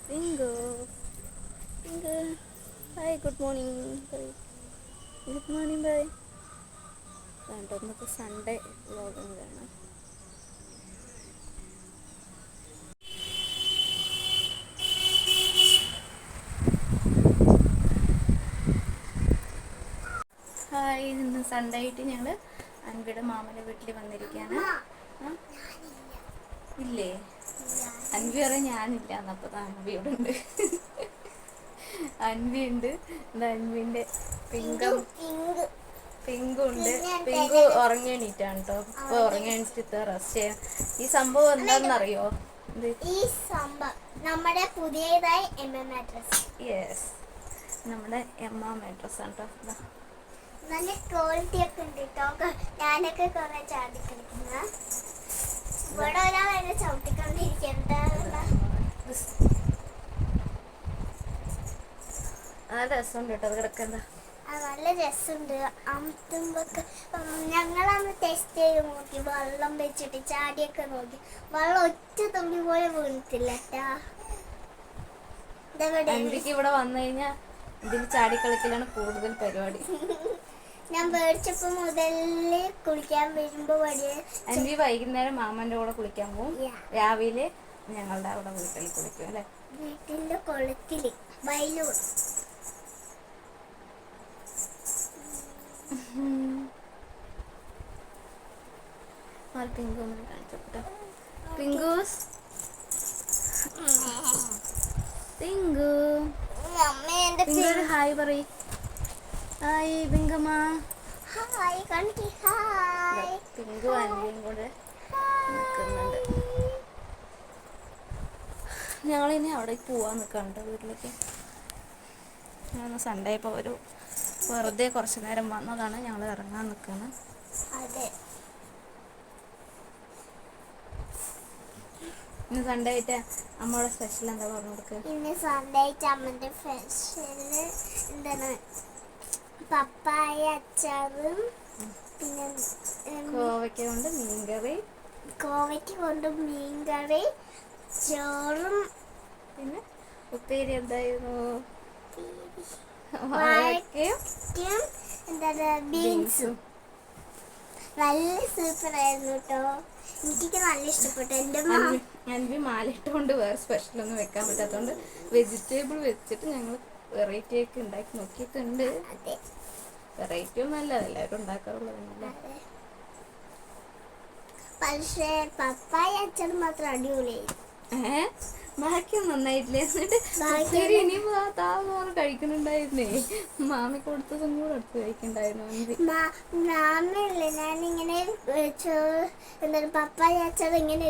Bingo. Bingo. Hi, good morning. Bye. Good morning, bye. ഇന്നത്തെ Sunday vlogging വേണം. Hi, ഇന്ന് Sunday ആയിട്ട് ഞങ്ങൾ അൻവിയുടെ മാമൻ്റെ വീട്ടിൽ വന്നിരിക്കുകയാണ്. ഇല്ലേ? അൻവി പറയാൻ ഞാനില്ല എന്നപ്പോൾ അൻവി ഇവിടെ ഉണ്ട്. അൻവി ഉണ്ട്. അൻവിൻ്റെ പിങ്കുണ്ട്. പിങ്കു ഉറങ്ങി എണീറ്റാണ് കേട്ടോ. ഇപ്പോൾ ഉറങ്ങി എണീറ്റിട്ട് റെസ്റ്റ് ചെയ്യാൻ. ഈ സംഭവം എന്താണെന്നറിയോ? ഈ സംഭവം നമ്മുടെ പുതിയതായി മാട്രസ്. യെസ്, നമ്മുടെ മാട്രസ് ആണ് കേട്ടോ. നല്ല ക്വാളിറ്റി ഒക്കെ ഉണ്ട് കേട്ടോ. ഞാനൊക്കെ കുറെ ചാടി കളിക്കുന്ന ഇവിടെ ഒരാൾ എന്നെ ചവിട്ടിക്കൊണ്ടിരിക്കണ്ട. നല്ല രസമുണ്ട് കേട്ടോ അത് കിടക്കണ്ട. നല്ല രസമുണ്ട്. അമുത്തുമ്പൊക്കെ ഞങ്ങളന്ന് ടെസ്റ്റ് ചെയ്ത് നോക്കി, വെള്ളം വെച്ചിട്ട് ചാടിയൊക്കെ നോക്കി. വെള്ളം ഒറ്റ തുമ്പി പോലെ വീണിട്ടില്ല കേട്ടാ. അൻവിക്ക് ഇവിടെ വന്നു കഴിഞ്ഞാൽ ഇതിൽ ചാടി കളിക്കലാണ് കൂടുതൽ പരിപാടി. ഞാൻ മേടിച്ചപ്പോ മുതല് കുളിക്കാൻ വരുമ്പോ അൻവി വൈകുന്നേരം മാമന്റെ കൂടെ കുളിക്കാൻ പോകും. രാവിലെ ഞങ്ങളുടെ അവിടെ വീട്ടിൽ കുളിക്കും അല്ലെ. വീട്ടിന്റെ കുളത്തില് വയലൂർ. പിങ്കു കാണിച്ചോട്ടെ. പിങ്കൂസ് പിങ്കു പിങ്കു ഹായ് പറയ്. ഹായ് പിങ്കമ്മ. ഹായ് കണ്ടി. ഹായ്. പിങ്കു അൻവിയും കൂടെ നിൽക്കുന്നുണ്ട്. ഞങ്ങളിനി അവിടെ പോവാൻ നിൽക്കണ്ട വീട്ടിലേക്ക്. ഞാൻ സൺഡേ ഇപ്പോൾ ഒരു വെറുതെ കുറച്ച് നേരം വന്നതാണ്. ഞങ്ങൾ ഇറങ്ങാൻ നിൽക്കുന്നത്. അതെ, ഇന്ന് സൺഡേ ആയിട്ട് അമ്മയുടെ സ്പെഷ്യൽ എന്താ പറഞ്ഞു കൊടുക്കുക? ഇന്ന് സൺഡേ ആയിട്ട് അമ്മന്റെ സ്പെഷ്യല് എന്താണ്? പപ്പായ അച്ചാറും പിന്നെ കോവയ്ക്ക കൊണ്ട് മീൻകറി. കോവയ്ക്ക് കൊണ്ട് മീൻകറി, ചോറും പിന്നെ ഉപ്പേരി എന്തായിരുന്നു? വാഴയ്ക്കയും എന്താണ് ബീൻസും. നല്ല സൂപ്പർ ആയിരുന്നു കേട്ടോ. എനിക്ക് നല്ല ഇഷ്ടപ്പെട്ടു. എൻ്റെ അൻവി മാലിട്ടുകൊണ്ട് വേറെ സ്പെഷ്യലൊന്നും വെക്കാൻ പറ്റാത്തതുകൊണ്ട് വെജിറ്റബിൾ വെച്ചിട്ട് ഞങ്ങൾ വെറൈറ്റി ഒക്കെ ഉണ്ടാക്കി നോക്കിയിട്ടുണ്ട്. വെറൈറ്റി ഒന്നും അല്ല, എല്ലാവരും ഉണ്ടാക്കാറുള്ളതല്ലേ. പക്ഷേ പപ്പായ അച്ചാർ മാത്രം അടിപൊളിയായി. ബാക്കിയൊന്നും നന്നായിട്ടില്ലേ? എന്നിട്ട് ഇനി താമോറ് കഴിക്കുന്നുണ്ടായിരുന്നേ. മാമി കൊടുത്തതും കൂടെ എടുത്ത് കഴിക്കണ്ടായിരുന്നു. മാമല്ലേ ഞാനിങ്ങനെ എന്താണ് പപ്പായ അച്ചാർ ഇങ്ങനെ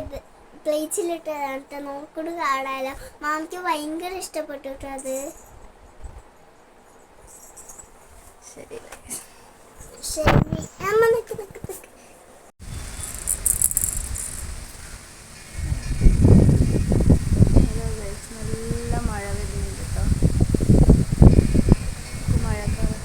പ്ലേറ്റിലിട്ട് നോക്കൂട് കാണാലോ. മാമിക്ക് ഭയങ്കര ഇഷ്ടപ്പെട്ടു കേട്ടോ അത്. ശരി ശരി അമ്മ നിക്ക്. നല്ല മഴ വരുന്നുണ്ട് കേട്ടോ. മഴക്കാലം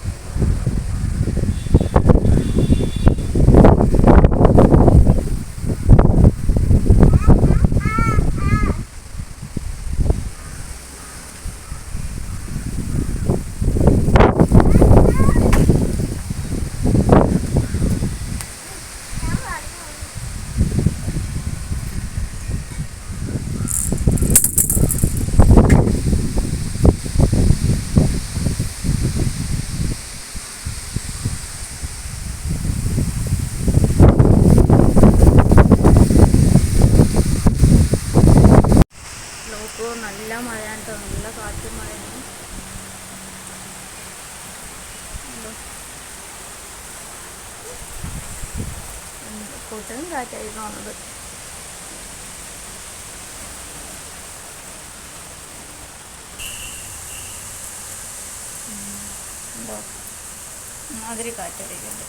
നല്ല മഴയാണ് കേട്ടോ. നല്ല കാറ്റും മഴയാണ്. കൂട്ടനും കാറ്റായിരുന്നു വന്നത്. ഉണ്ടോ? മാതിരി കാറ്റടിക്കുന്നുണ്ട്.